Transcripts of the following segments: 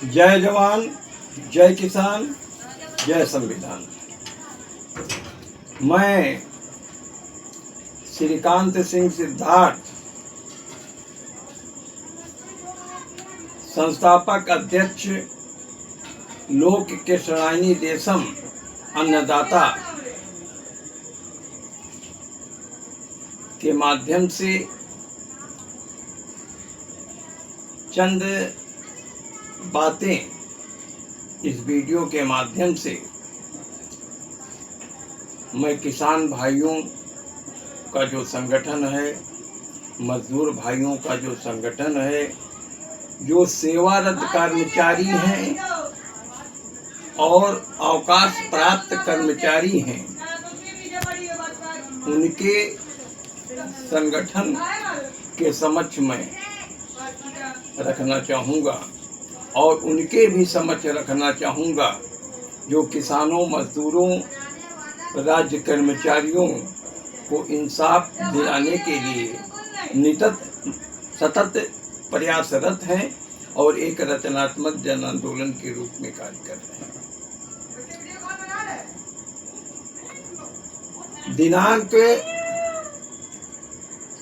जय जवान, जय किसान, जय संविधान। मैं श्रीकांत सिंह सिद्धार्थ, संस्थापक अध्यक्ष लोक केशरायनी देशम अन्नदाता के माध्यम से चंद बातें इस वीडियो के माध्यम से मैं किसान भाइयों का जो संगठन है, मजदूर भाइयों का जो संगठन है, जो सेवारत कर्मचारी हैं और अवकाश प्राप्त कर्मचारी हैं, उनके संगठन के समक्ष मैं रखना चाहूँगा और उनके भी समक्ष रखना चाहूँगा जो किसानों, मजदूरों, राज्य कर्मचारियों को इंसाफ दिलाने के लिए सतत प्रयासरत हैं और एक रचनात्मक जन आंदोलन के रूप में कार्य कर रहे हैं। दिनांक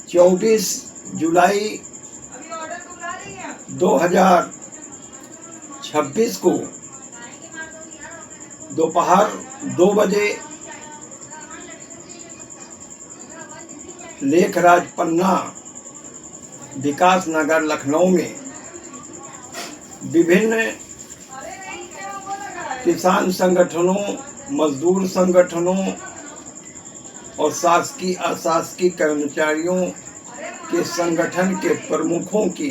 24 जुलाई 2026 को दोपहर 2 बजे लेखराज पन्ना, विकास नगर, लखनऊ में विभिन्न किसान संगठनों, मजदूर संगठनों और शासकीय अशासकीय कर्मचारियों के संगठन के प्रमुखों की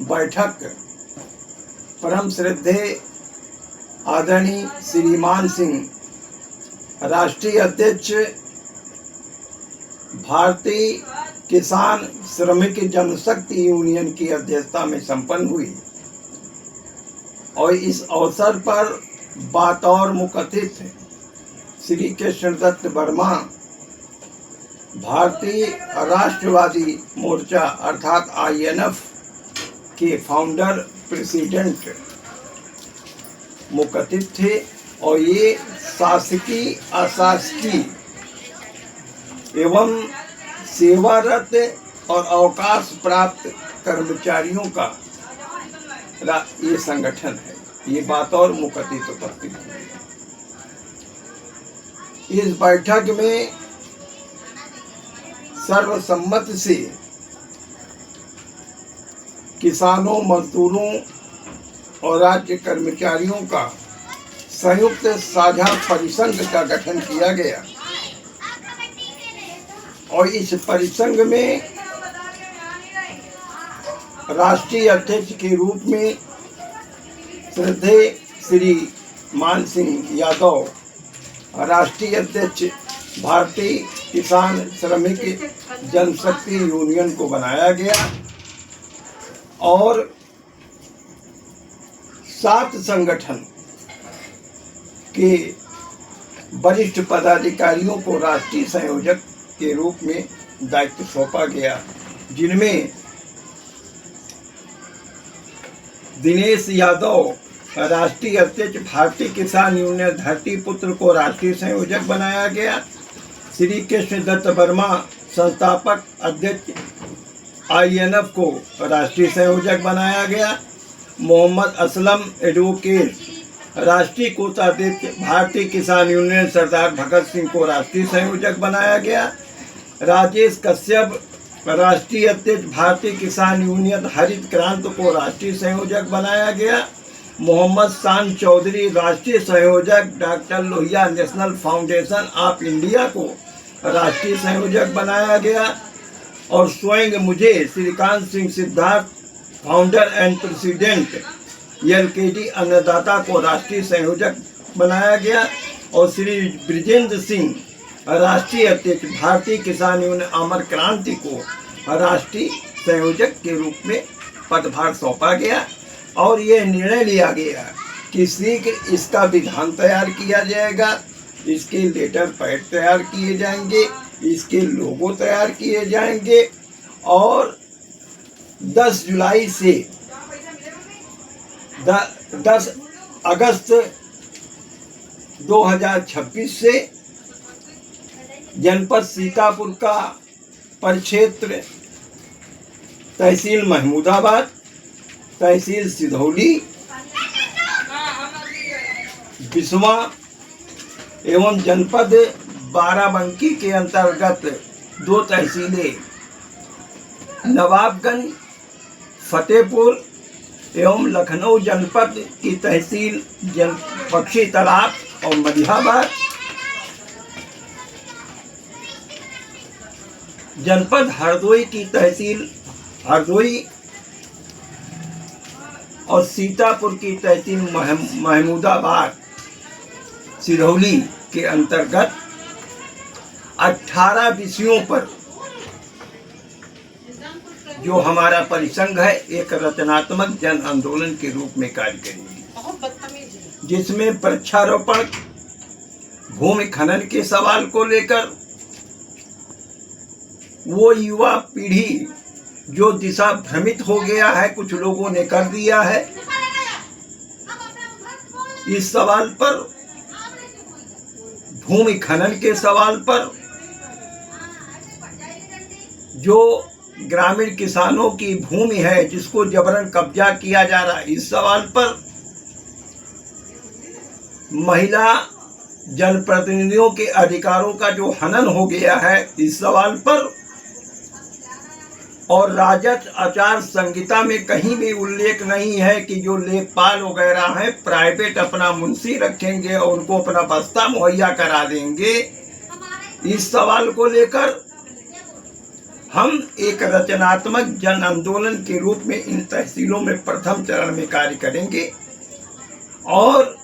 बैठक परम श्रद्धेय आदरणीय श्रीमान सिंह, राष्ट्रीय अध्यक्ष भारतीय किसान श्रमिक जनशक्ति यूनियन की अध्यक्षता में संपन्न हुई और इस अवसर पर बतौर मुख्य अतिथि श्री कृष्णदत्त वर्मा, भारतीय राष्ट्रवादी मोर्चा अर्थात INF के फाउंडर प्रेसिडेंट मुख्य अतिथि थे और ये शासकीय, अशासकीय एवं सेवारत और अवकाश प्राप्त कर्मचारियों का ये संगठन है। ये बतौर मुख्य अतिथि उपस्थित हुए। इस बैठक में सर्वसम्मति से किसानों, मजदूरों और राज्य कर्मचारियों का संयुक्त साझा परिसंघ का गठन किया गया और इस परिसंघ में राष्ट्रीय अध्यक्ष के रूप में श्रद्धेय श्री मान सिंह यादव, राष्ट्रीय अध्यक्ष भारतीय किसान श्रमिक जनशक्ति यूनियन को बनाया गया और 7 संगठन के वरिष्ठ पदाधिकारियों को राष्ट्रीय संयोजक के रूप में दायित्व सौंपा गया, जिनमें दिनेश यादव, राष्ट्रीय अध्यक्ष भारतीय किसान यूनियन धरतीपुत्र को राष्ट्रीय संयोजक बनाया गया, श्री कृष्णदत्त वर्मा, संस्थापक अध्यक्ष INF को राष्ट्रीय संयोजक बनाया गया, मोहम्मद असलम एडवोकेट, राष्ट्रीय कोषाध्यक्ष भारतीय किसान यूनियन सरदार भगत सिंह को राष्ट्रीय संयोजक बनाया गया, राजेश कश्यप, राष्ट्रीय अध्यक्ष भारतीय किसान यूनियन हरित क्रांति को राष्ट्रीय संयोजक बनाया गया, मोहम्मद शान चौधरी, राष्ट्रीय संयोजक doctor Lohia national foundation of India को राष्ट्रीय संयोजक बनाया गया और स्वयं मुझे Shrikant Singh Siddharth, founder and president LKD अन्नदाता को राष्ट्रीय संयोजक बनाया गया और श्री ब्रिजेंद्र सिंह, राष्ट्रीय अध्यक्ष भारतीय किसान यूनियन अमर क्रांति को राष्ट्रीय संयोजक के रूप में पदभार सौंपा गया और यह निर्णय लिया गया कि शीघ्र इसका विधान तैयार किया जाएगा, इसके लेटर पैड तैयार किए जाएंगे, इसके लोगो तैयार किए जाएंगे और 10 जुलाई से 10 अगस्त 2026 से जनपद सीतापुर का परिक्षेत्र तहसील महमूदाबाद, तहसील सिधौली, बिस्वा एवं जनपद बाराबंकी के अंतर्गत 2 तहसीलें नवाबगंज, फतेहपुर एवं लखनऊ जनपद की तहसील पक्षी तालाब और मलिहाबाद, जनपद हरदोई की तहसील हरदोई और सीतापुर की तहसील महमूदाबाद सिधौली के अंतर्गत 18 विषयों पर जो हमारा परिसंघ है एक रचनात्मक जन आंदोलन के रूप में कार्य करेगी, जिसमें वृक्षारोपण, भूमि खनन के सवाल को लेकर वो युवा पीढ़ी जो दिशा भ्रमित हो गया है, कुछ लोगों ने कर दिया है, इस सवाल पर, भूमि खनन के सवाल पर, जो ग्रामीण किसानों की भूमि है जिसको जबरन कब्जा किया जा रहा है, इस सवाल पर, महिला जनप्रतिनिधियों के अधिकारों का जो हनन हो गया है, इस सवाल पर, और राजद आचार संहिता में कहीं भी उल्लेख नहीं है कि जो लेखपाल वगैरह हैं प्राइवेट अपना मुंशी रखेंगे और उनको अपना बस्ता मुहैया करा देंगे। इस सवाल को लेकर हम एक रचनात्मक जन आंदोलन के रूप में इन तहसीलों में प्रथम चरण में कार्य करेंगे और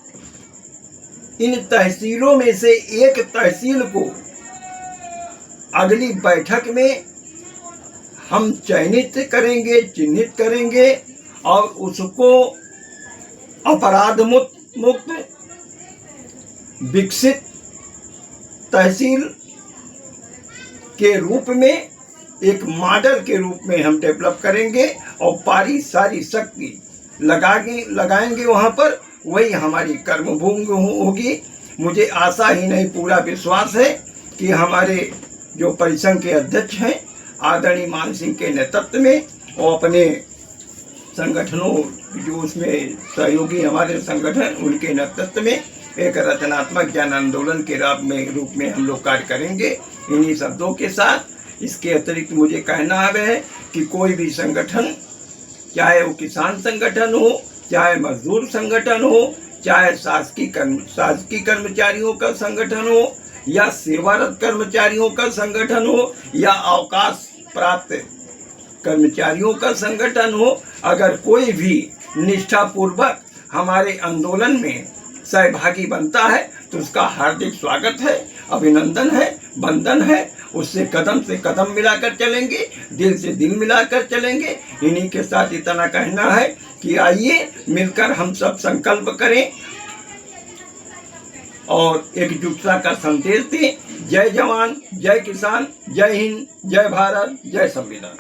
इन तहसीलों में से एक तहसील को अगली बैठक में हम चयनित करेंगे, चिन्हित करेंगे और उसको अपराध मुक्त विकसित तहसील के रूप में एक मॉडल के रूप में हम डेवलप करेंगे और सारी शक्ति लगाएंगे वहाँ पर, वही हमारी कर्मभूमि होगी। मुझे आशा ही नहीं पूरा विश्वास है कि हमारे जो परिसंघ के अध्यक्ष हैं आदरणीय मान सिंह के नेतृत्व में और अपने संगठनों जो उसमें सहयोगी हमारे संगठन उनके नेतृत्व में एक रचनात्मक जन आंदोलन के रूप में हम लोग कार्य करेंगे। इन्हीं शब्दों के साथ इसके अतिरिक्त मुझे कहना है कि कोई भी संगठन, चाहे वो किसान संगठन हो, चाहे मजदूर संगठन हो, चाहे शासकीय कर्मचारियों का संगठन हो या सेवारत कर्मचारियों का संगठन हो या अवकाश प्राप्त कर्मचारियों का संगठन हो, अगर कोई भी निष्ठापूर्वक हमारे आंदोलन में सहभागी बनता है तो उसका हार्दिक स्वागत है, अभिनंदन है, वंदन है। उससे कदम से कदम मिलाकर चलेंगे, दिल से दिल मिलाकर चलेंगे। इन्हीं के साथ इतना कहना है कि आइए मिलकर हम सब संकल्प करें और एकजुटता का संदेश दें। जय जवान, जय किसान, जय हिंद, जय भारत, जय संविधान।